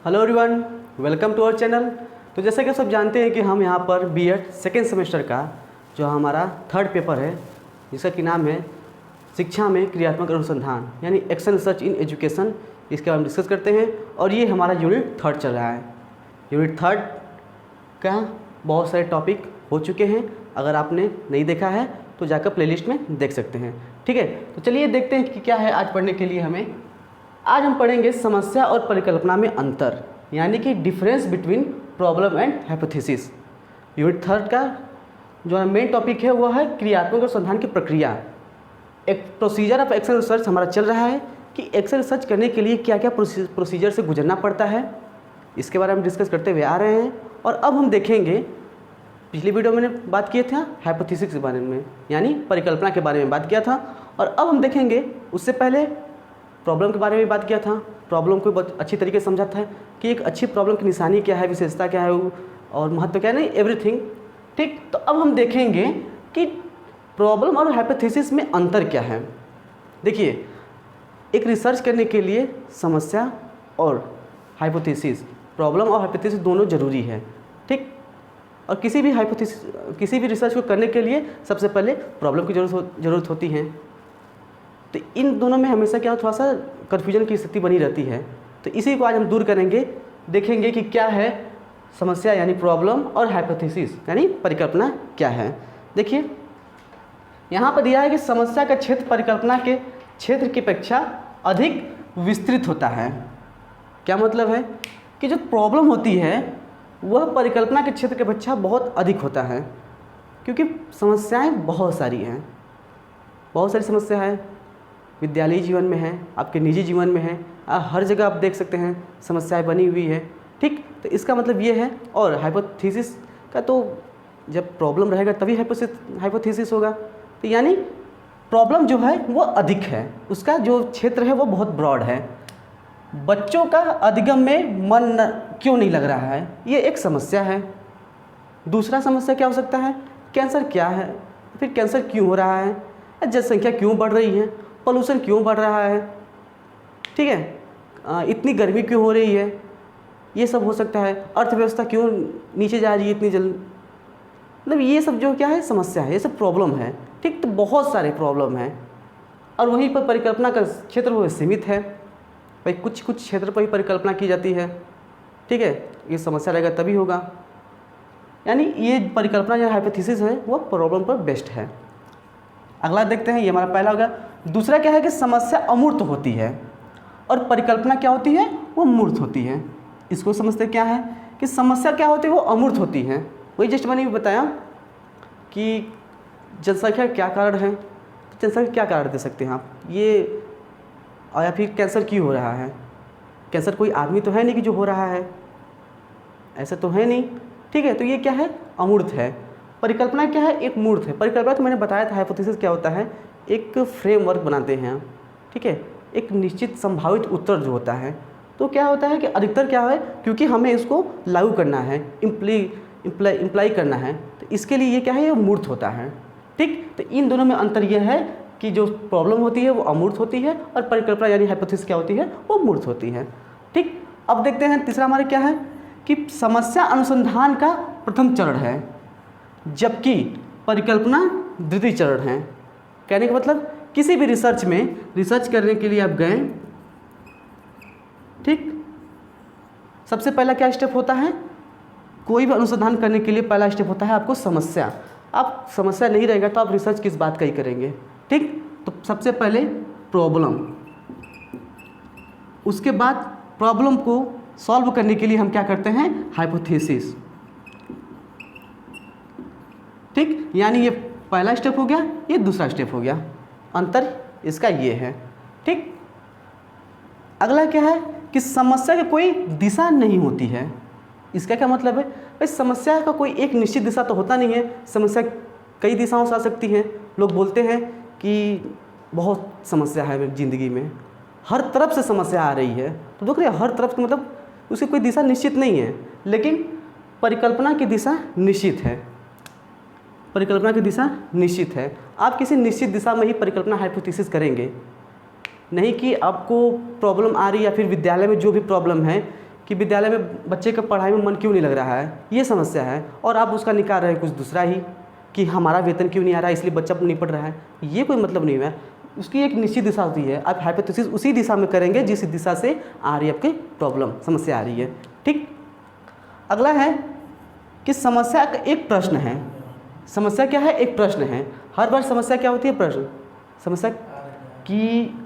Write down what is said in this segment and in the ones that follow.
Hello everyone, welcome to our channel. तो जैसा कि सब जानते हैं कि हम यहाँ पर बीएड सेकेंड सेमेस्टर का जो हमारा थर्ड पेपर है जिसका कि नाम है शिक्षा में क्रियात्मक अनुसंधान यानी एक्शन रिसर्च इन एजुकेशन, इसके बारे में डिस्कस करते हैं। और ये हमारा यूनिट थर्ड चल रहा है। यूनिट थर्ड का बहुत सारे टॉपिक हो चुके हैं, अगर आपने नहीं देखा है तो जाकर प्लेलिस्ट में देख सकते हैं। ठीक है, तो चलिए देखते हैं कि क्या है आज पढ़ने के लिए हमें। आज हम पढ़ेंगे समस्या और परिकल्पना में अंतर, यानी कि difference between problem and hypothesis. Unit third का जो मेन टॉपिक है वो है क्रियात्मक अनुसंधान की प्रक्रिया। एक प्रोसीजर ऑफ एक्शन रिसर्च हमारा चल रहा है कि एक्शन रिसर्च करने के लिए क्या क्या प्रोसीजर से गुजरना पड़ता है, इसके बारे में डिस्कस करते हुए आ रहे हैं। और अब हम देखेंगे, पिछली वीडियो में मैंने बात किए थे हाइपोथेसिस के बारे में यानी परिकल्पना के बारे में बात किया था, और अब हम देखेंगे उससे पहले प्रॉब्लम के बारे में बात किया था। प्रॉब्लम को बहुत अच्छी तरीके से समझा था कि एक अच्छी प्रॉब्लम की निशानी क्या है, विशेषता क्या है और महत्व क्या है, नहीं एवरीथिंग। ठीक, तो अब हम देखेंगे कि प्रॉब्लम और हाइपोथेसिस में अंतर क्या है। देखिए, एक रिसर्च करने के लिए समस्या और हाइपोथेसिस, प्रॉब्लम और हाइपोथेसिस दोनों ज़रूरी है। ठीक, और किसी भी रिसर्च को करने के लिए सबसे पहले प्रॉब्लम की ज़रूरत होती है। तो इन दोनों में हमेशा क्या थोड़ा सा कन्फ्यूजन की स्थिति बनी रहती है। तो इसी को आज हम दूर करेंगे, देखेंगे कि क्या है समस्या यानी प्रॉब्लम और हाइपोथेसिस यानी परिकल्पना क्या है। देखिए, यहाँ पर दिया है कि समस्या का क्षेत्र परिकल्पना के क्षेत्र की अपेक्षा अधिक विस्तृत होता है। क्या मतलब है कि जो प्रॉब्लम होती है वह परिकल्पना के क्षेत्र की अपेक्षा बहुत अधिक होता है, क्योंकि समस्याएं बहुत सारी हैं। बहुत सारी समस्या है, विद्यालयी जीवन में है, आपके निजी जीवन में है, हर जगह आप देख सकते हैं समस्याएं बनी हुई है। ठीक, तो इसका मतलब ये है। और हाइपोथेसिस का तो जब प्रॉब्लम रहेगा तभी हाइपोथेसिस होगा। तो यानी प्रॉब्लम जो है वो अधिक है, उसका जो क्षेत्र है वो बहुत ब्रॉड है। बच्चों का अधिगम में मन क्यों नहीं लग रहा है, ये एक समस्या है। दूसरा समस्या क्या हो सकता है, कैंसर क्या है, फिर कैंसर क्यों हो रहा है, जनसंख्या क्यों बढ़ रही है, पोल्यूशन क्यों बढ़ रहा है, ठीक है, इतनी गर्मी क्यों हो रही है, ये सब हो सकता है। अर्थव्यवस्था क्यों नीचे जा रही है इतनी जल्द, मतलब ये सब जो क्या है समस्या है, ये सब प्रॉब्लम है। ठीक, तो बहुत सारे प्रॉब्लम हैं और वहीं पर परिकल्पना का क्षेत्र वो सीमित है। भाई कुछ क्षेत्र पर ही परिकल्पना की जाती है। ठीक है, ये समस्या रहेगा तभी होगा। यानी ये परिकल्पना या हाइपोथेसिस है वो प्रॉब्लम पर बेस्ड है। अगला देखते हैं, ये हमारा पहला होगा। दूसरा क्या है कि समस्या अमूर्त होती है और परिकल्पना क्या होती है, वो मूर्त होती है। इसको समझते क्या है कि समस्या क्या होती है, वो अमूर्त होती है। वही जस्ट मैंने बताया कि जनसंख्या क्या कारण है, जनसंख्या क्या कारण दे सकते हैं आप, ये या फिर कैंसर क्यों हो रहा है। कैंसर कोई आदमी तो है नहीं कि जो हो रहा है, ऐसा तो है नहीं। ठीक है, तो ये क्या है, अमूर्त है। परिकल्पना क्या है, एक मूर्त है। परिकल्पना तो मैंने बताया था, हाइपोथेसिस क्या होता है, एक फ्रेमवर्क बनाते हैं। ठीक है, एक निश्चित संभावित उत्तर जो होता है, तो क्या होता है कि अधिकतर क्या है, क्योंकि हमें इसको लागू करना है, इम्प्लाई करना है, तो इसके लिए ये क्या है, ये मूर्त होता है। ठीक, तो इन दोनों में अंतर यह है कि जो प्रॉब्लम होती है वो अमूर्त होती है और परिकल्पना यानी हाइपोथेसिस क्या होती है, वो मूर्त होती है। ठीक, अब देखते हैं तीसरा हमारे क्या है कि समस्या अनुसंधान का प्रथम चरण है, जबकि परिकल्पना द्वितीय चरण है। कहने का मतलब किसी भी रिसर्च में रिसर्च करने के लिए आप गए, ठीक, सबसे पहला क्या स्टेप होता है, कोई भी अनुसंधान करने के लिए पहला स्टेप होता है आपको समस्या। आप समस्या नहीं रहेगा तो आप रिसर्च किस बात का ही करेंगे। ठीक, तो सबसे पहले प्रॉब्लम, उसके बाद प्रॉब्लम को सॉल्व करने के लिए हम क्या करते हैं, हाइपोथेसिस। ठीक, यानी ये पहला स्टेप हो गया, ये दूसरा स्टेप हो गया, अंतर इसका ये है। ठीक, अगला क्या है कि समस्या की कोई दिशा नहीं होती है। इसका क्या मतलब है, भाई समस्या का कोई एक निश्चित दिशा तो होता नहीं है, समस्या कई दिशाओं से आ सकती है। लोग बोलते हैं कि बहुत समस्या है मेरी ज़िंदगी में, हर तरफ से समस्या आ रही है, तो देख रहे हैं हर तरफ मतलब उसकी कोई दिशा निश्चित नहीं है। लेकिन परिकल्पना की दिशा निश्चित है, परिकल्पना की दिशा निश्चित है। आप किसी निश्चित दिशा में ही परिकल्पना हाइपोथेसिस करेंगे, नहीं कि आपको प्रॉब्लम आ रही है या फिर विद्यालय में जो भी प्रॉब्लम है कि विद्यालय में बच्चे का पढ़ाई में मन क्यों नहीं लग रहा है, ये समस्या है, और आप उसका निकाल रहे हैं कुछ दूसरा ही कि हमारा वेतन क्यों नहीं आ रहा है इसलिए बच्चा नहीं पढ़ रहा है, ये कोई मतलब नहीं है। उसकी एक निश्चित दिशा होती है, आप हाइपोथेसिस उसी दिशा में करेंगे जिस दिशा से आ रही है आपकी प्रॉब्लम, समस्या आ रही है। ठीक, अगला है कि समस्या का एक प्रश्न है। समस्या क्या है? एक प्रश्न है। हर बार समस्या क्या होती है? प्रश्न। समस्या की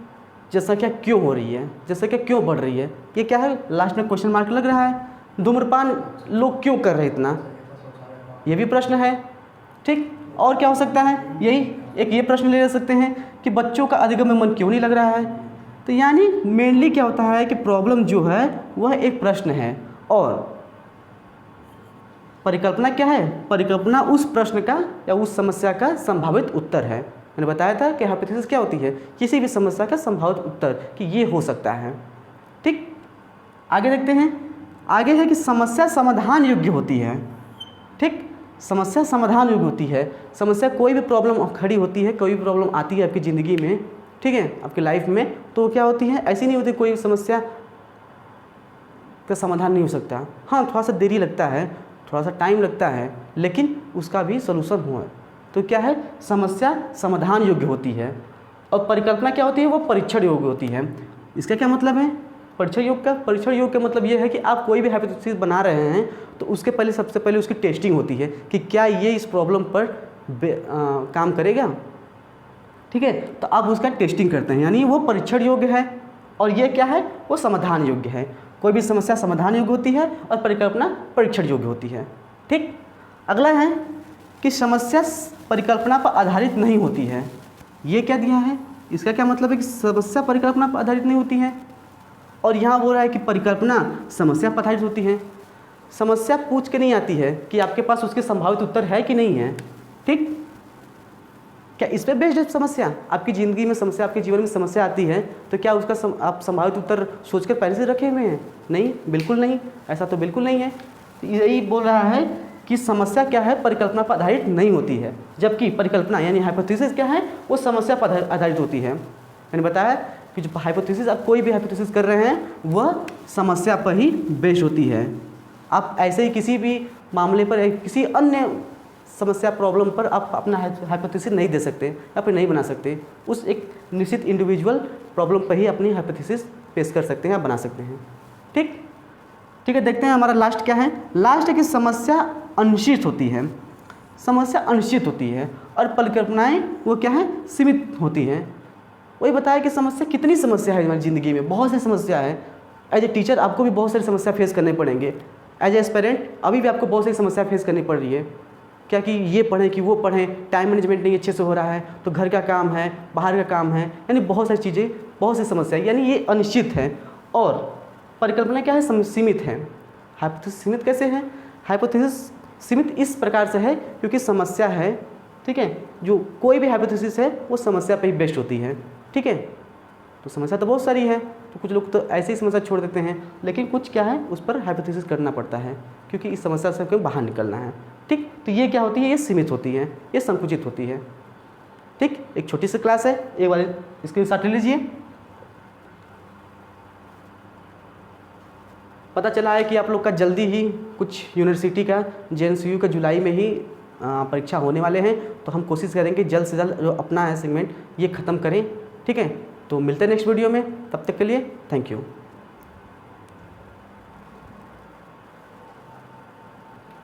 जनसंख्या क्यों हो रही है, जनसंख्या क्यों बढ़ रही है, ये क्या है? लास्ट में क्वेश्चन मार्क लग रहा है। धूम्रपान लोग क्यों कर रहे हैं इतना, ये भी प्रश्न है। ठीक, और क्या हो सकता है? यही एक ये प्रश्न ले सकते हैं कि बच्चों का अधिगम में मन क्यों नहीं लग रहा है। तो यानी मेनली क्या होता है कि प्रॉब्लम जो है वह एक प्रश्न है, और परिकल्पना क्या है? परिकल्पना उस प्रश्न का या उस समस्या का संभावित उत्तर है। मैंने बताया था कि हाइपोथेसिस क्या होती है? किसी भी समस्या का संभावित उत्तर कि ये हो सकता है। ठीक, आगे देखते हैं। आगे है कि समस्या समाधान योग्य होती है। ठीक, समस्या समाधान योग्य होती है। समस्या कोई भी प्रॉब्लम खड़ी होती है, कोई भी प्रॉब्लम आती है आपकी ज़िंदगी में, ठीक है, आपकी लाइफ में, तो क्या होती है? ऐसी नहीं होती कोई समस्या का समाधान नहीं हो सकता। हाँ, थोड़ा सा देरी लगता है, थोड़ा सा टाइम लगता है, लेकिन उसका भी सलूशन हुआ। तो क्या है? समस्या समाधान योग्य होती है। और परिकल्पना क्या होती है? वो परीक्षण योग्य होती है। इसका क्या मतलब है? परीक्षण योग का मतलब ये है कि आप कोई भी हाइपोथेसिस बना रहे हैं तो उसके पहले सबसे पहले उसकी टेस्टिंग होती है कि क्या ये इस प्रॉब्लम पर काम करेगा। ठीक है, तो आप उसका टेस्टिंग करते हैं, यानी वो परीक्षण योग्य है। और ये क्या है? वो समाधान योग्य है। कोई भी समस्या समाधान योग्य होती है और परिकल्पना परीक्षण योग्य होती है। ठीक, अगला है कि समस्या परिकल्पना पर आधारित नहीं होती है। ये क्या दिया है? इसका क्या मतलब है कि समस्या परिकल्पना पर आधारित नहीं होती है, और यहाँ बोल रहा है कि परिकल्पना समस्या पर आधारित होती है। समस्या पूछ के नहीं आती है कि आपके पास उसके संभावित उत्तर है कि नहीं है। ठीक, क्या इस पर बेस्ड है समस्या? आपकी ज़िंदगी में समस्या, आपके जीवन में समस्या आती है तो क्या उसका आप संभावित उत्तर सोचकर पहले से रखे हुए हैं? नहीं, बिल्कुल नहीं, ऐसा तो बिल्कुल नहीं है। तो यही बोल रहा है कि समस्या क्या है? परिकल्पना पर आधारित नहीं होती है, जबकि परिकल्पना यानी हाइपोथेसिस क्या है? वो समस्या पर आधारित होती है। मैंने बताया कि जो हाइपोथेसिस, आप कोई भी हाइपोथेसिस कर रहे हैं वह समस्या पर ही बेस्ड होती है। आप ऐसे ही किसी भी मामले पर, किसी अन्य समस्या प्रॉब्लम पर आप अपना हाइपोथेसिस नहीं दे सकते या फिर नहीं बना सकते। उस एक निश्चित इंडिविजुअल प्रॉब्लम पर ही अपनी हाइपोथेसिस पेश कर सकते हैं या बना सकते हैं। ठीक, ठीक है, देखते हैं हमारा लास्ट क्या है। लास्ट है कि समस्या अनिश्चित होती है। समस्या अनिश्चित होती है और परिकल्पनाएं वो क्या है? सीमित होती हैं। वही बताया कि समस्या, कितनी समस्या है हमारी ज़िंदगी में, बहुत सारी समस्या है। एज ए टीचर आपको भी बहुत सारी समस्या फेस करने पड़ेंगे। एज ए एस्पिरेंट अभी भी आपको बहुत सारी समस्या फेस करनी पड़ रही है। क्या कि ये पढ़ें कि वो पढ़ें, टाइम मैनेजमेंट नहीं अच्छे से हो रहा है, तो घर का काम है, बाहर का काम है, यानी बहुत सारी चीज़ें, बहुत सी समस्या, यानी ये अनिश्चित है। और परिकल्पना क्या है? सीमित है। हाइपोथेसिस सीमित कैसे है? हाइपोथेसिस सीमित इस प्रकार से है क्योंकि समस्या है, ठीक है, जो कोई भी हाइपोथेसिस है वो समस्या पर ही बेस्ड होती है। ठीक है, तो समस्या तो बहुत सारी है, तो कुछ लोग तो ऐसे ही समस्या छोड़ देते हैं, लेकिन कुछ क्या है, उस पर हाइपोथेसिस करना पड़ता है क्योंकि इस समस्या से क्यों बाहर निकलना है। ठीक, तो ये क्या होती है? ये सीमित होती है, ये संकुचित होती है। ठीक, एक छोटी सी क्लास है, एक बार स्क्रीनशॉट ले लीजिए। पता चला है कि आप लोग का जल्दी ही कुछ यूनिवर्सिटी का JNCU का जुलाई में ही परीक्षा होने वाले हैं, तो हम कोशिश करेंगे जल्द से जल्द जो अपना है सेगमेंट ये ख़त्म करें। ठीक है, तो मिलते हैं नेक्स्ट वीडियो में, तब तक के लिए थैंक यू।